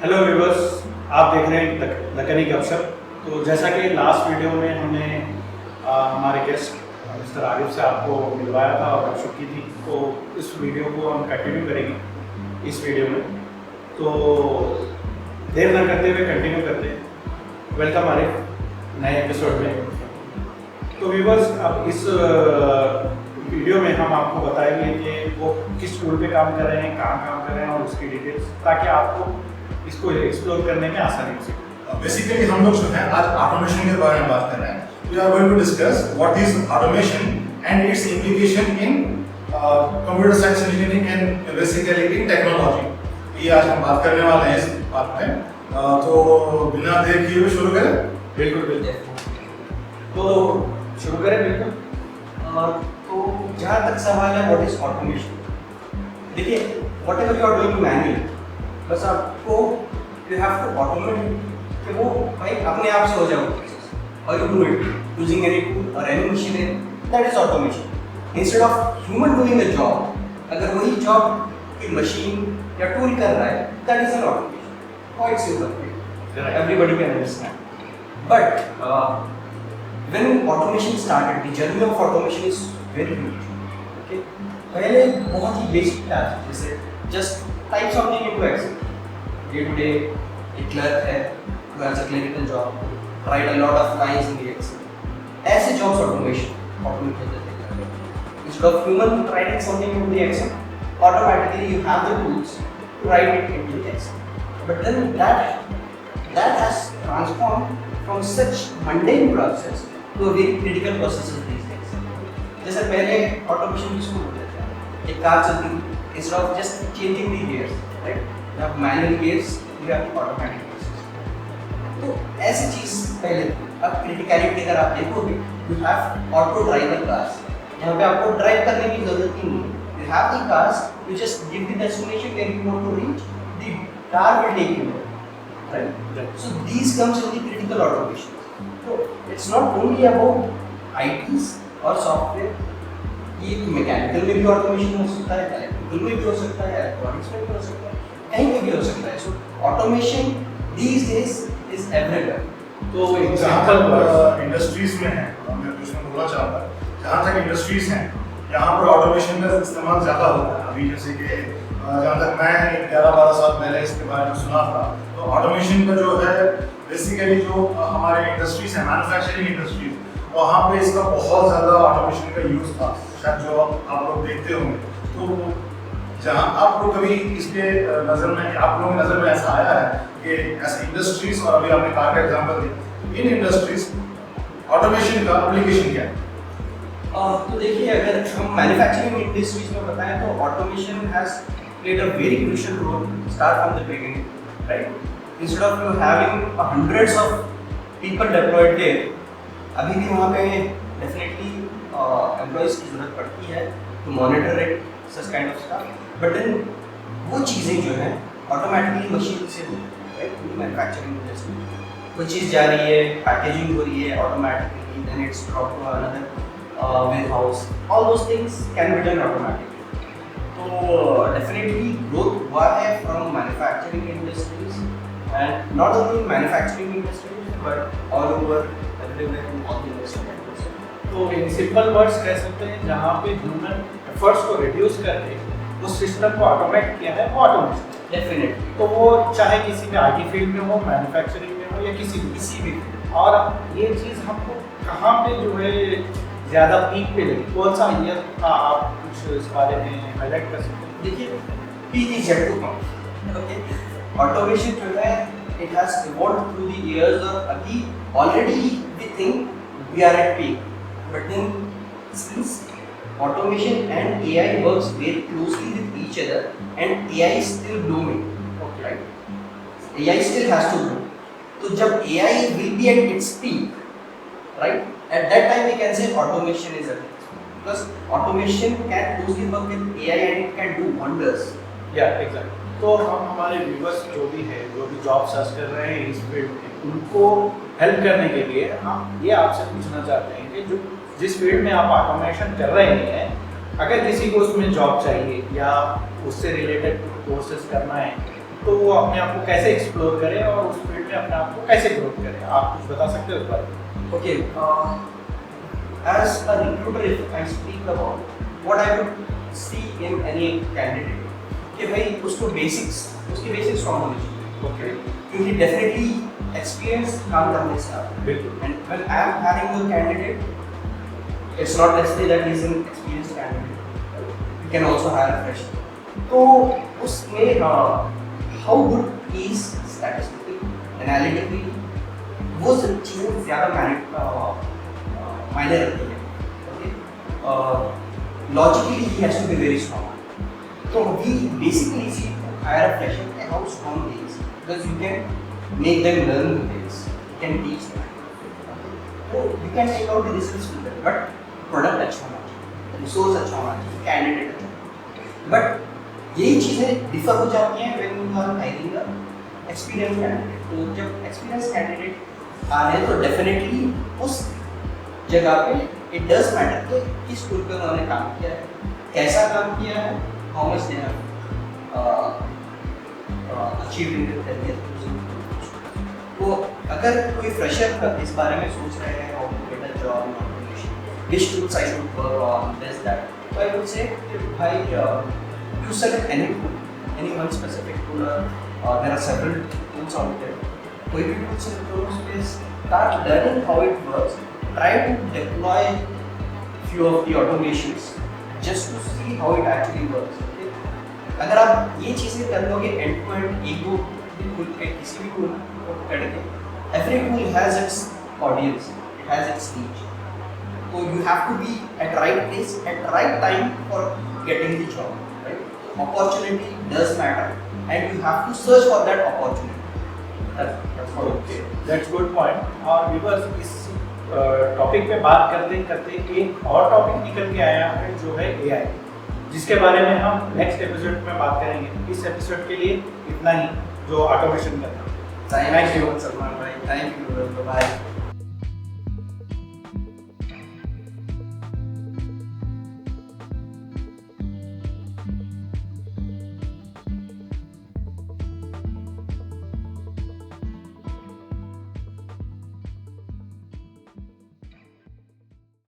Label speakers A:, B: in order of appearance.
A: Hello viewers, आप देख रहे हैं लकनी गपशप। तो जैसा कि लास्ट वीडियो में हमने हमारे गेस्ट मिस्टर आरिफ से आपको मिलवाया था और गपशप की थी, तो इस वीडियो को हम कंटिन्यू करेंगे इस वीडियो में। तो देर न करते हुए कंटिन्यू करते हैं। वेलकम आरिफ नए एपिसोड में। तो व्यूवर्स, अब इस वीडियो में हम आपको बताएंगे कि वो किस स्कूल पे काम कर रहे हैं, कहाँ काम कर रहे हैं और उसकी डिटेल्स, ताकि आपको इसको एक्सप्लोर करने में आसानी हो सके।
B: बेसिकली हम लोग जो है आज ऑटोमेशन के बारे में बात कर रहे हैं। We are going to discuss what is automation and its implication in computer science engineering and basically in technology. ये आज हम बात करने वाले हैं इस बात में। तो बिना देर किए हुए शुरू करें।
A: बिल्कुल बिल्कुल, तो शुरू करें। बिल्कुल।
C: तो जहाँ तक सवाल है व्हाट इज ऑटोमेशन, देखिए whatever you are doing manual, बस आपको यू हैव टू ऑटोमेट कि वो भाई अपने आप से हो जाए और you do it using any tool or any machinery, that is automation. Instead of human doing a job, अगर वही जॉब कोई मशीन या टूल कर रहा है, that is an automation. Quite simple, everybody can understand. But when automation started, the journey of automation is very huge. Okay, पहले बहुत ही basic था, जैसे just type something into Excel. Day to day एक clerk है who has a clerical job, write a lot of lines in the Excel. ऐसे jobs automate हो जाते हैं. Instead of human writing something into the Excel, automatically you have the tools to write it into the Excel. But then that has transformed from such mundane process to a very critical processes these days. जैसे पहले automation किसको बोलते थे, एक car चलती थी, instead of just changing the gears, right? You have manual gears, you have automatic gears. तो ऐसी चीज पहले थी। अब क्रिटिकलिटी अगर आप देखोगे, you have auto driver cars, यहाँ पे आपको ड्राइव करने की जरूरत ही नहीं है। You have the cars, you just give the destination where you want to reach, the car will take you there, right? So these comes in the critical automation. So it's not only about ITs और software, ये mechanical में भी automation हो सकता है, electrical में भी हो सकता है, इलेक्ट्रॉनिक्स में भी हो सकता है, कहीं पे भी हो सकता है। सो automation these days is everywhere.
B: तो जहाँ तक इंडस्ट्रीज में है, मैं कुछ बोलना चाहूँगा, जहाँ तक इंडस्ट्रीज हैं यहाँ पर ऑटोमेशन का इस्तेमाल ज़्यादा होता है। अभी जैसे कि जहाँ तक मैं 11-12 साल पहले इसके बारे में सुना था, तो ऑटोमेशन का जो है बेसिकली जो हमारे इंडस्ट्रीज हैं, मैन्युफैक्चरिंग इंडस्ट्रीज, वहाँ पे इसका बहुत ज़्यादा ऑटोमेशन का यूज़ था, शायद जो आप लोग देखते होंगे। तो जहाँ आप लोग कभी इसके नज़र में, आप लोगों की नज़र में ऐसा आया है कि ऐसे इंडस्ट्रीज, और अभी आपने कार का एग्जाम्पल दिया, इन इंडस्ट्रीज ऑटोमेशन का एप्लीकेशन क्या है?
C: तो देखिए, अगर हम मैन्युफैक्चरिंग इंडस्ट्रीज में बताएं तो automation has played a very crucial role start from the beginning, right? Instead of you having hundreds of people deployed there, अभी भी वहाँ पे definitely employees की जरूरत पड़ती है to monitor it, such kind of stuff. But then वो चीज़ें जो हैं automatically machine से होती हैं, right? Manufacturing industry, कोई चीज़ जा रही है, packaging हो रही है automatically, then it's dropped to another warehouse. All those things can be done automatically. तो डेफिनेटली ग्रोथ हुआ है from manufacturing industries, and not only manufacturing industries but all over everywhere in all the industries.
A: तो in simple words कह सकते हैं, जहाँ पे human efforts को रिड्यूस करके उस सिस्टम को ऑटोमेट किया है, वो ऑटोमेशन।
C: डेफिनेटली।
A: तो वो चाहे किसी भी आईटी फील्ड में हो, मैन्युफैक्चरिंग में हो, या किसी भी। और ये चीज़ हमको कहाँ पे जो है ज़्यादा पीक पे लगी, कौन सा ईयर था, आप कुछ इस बारे में हाईलाइट कर सकते हैं?
C: देखिए, peak is yet to come. Okay, automation जो है it has evolved through the years, और अभी already we think we are at peak, but then since automation and AI works very closely with each other, and AI is still blooming, okay, right? AI still has to grow. So जब AI will be at its peak, right? At that time we can say automation is at its peak, because automation can closely work with AI and it can do wonders.
A: Yeah, exactly. तो हम हमारे viewers जो भी है, जो भी job search कर रहे हैं इस फील्ड में, उनको हेल्प करने के लिए हम ये आपसे पूछना चाहते हैं कि जो जिस फील्ड में आप ऑटोमेशन कर रहे हैं, अगर किसी को उसमें जॉब चाहिए या उससे रिलेटेड कोर्सेज करना है, तो वो अपने आप को कैसे एक्सप्लोर करे और उस फील्ड में अपने आप को कैसे ग्रोथ करे, आप कुछ बता सकते हो इस बारे में?
C: Okay, as a recruiter, if I speak about what I would see in any candidate, कि भाई उसकी बेसिक्स स्ट्रॉन्ग होनी चाहिए।
A: ओके,
C: क्योंकि डेफिनेटली एक्सपीरियंस काम करने से आता है।
A: बिल्कुल।
C: And when I am hiring a candidate, it's not necessary that he is an experienced candidate. You can also hire a fresher. तो उसमें how good he is statistically, analytically, वो सब चीज़ें ज़्यादा मायने रखती हैं। Okay, logically he has to be very strong. तो we basically see hire a fresher के how strong he is, because you can make them learn the things, you can teach them. तो you can take out the results with that, but product अच्छा होना चाहिए, resource अच्छा होना चाहिए, candidate अच्छा। But यही चीज़ें डिफर हो जाती हैं when you are hiring a experience candidate. तो जब एक्सपीरियंस कैंडिडेट आ रहे हैं तो डेफिनेटली उस जगह पे इट डज मैटर कि किस स्कूल पे उन्होंने काम किया है, कैसा काम किया है, how much they have achieved in their career. तो अगर कोई फ्रेशर इस बारे में सोच रहे हैं how to get a job in automation, which tools I should work on, this that, तो आई वुड से भाई you select any tool, any one specific tool, there are several tools out there. कोई भी tool select करो, उसमें start learning how it works, try to deploy few of the automations just to see how it actually works. Okay? अगर आप ये चीज़ें कर लोगे end to end, एक दो tool पे किसी भी tool को करके, every tool has its audience, it has its reach. So you have to be at right place at right time for getting the job. Opportunity does matter, and you have to search for that opportunity. That's what
A: okay, that's good point. और viewers, इस topic पे बात करते करते एक और topic निकल के आया है जो है एआई, जिसके बारे में हम नेक्स्ट एपिसोड में बात करेंगे। इस एपिसोड के लिए इतना ही, जो ऑटोमेशन करना।
C: Thank you, Salman bhai. Thank you.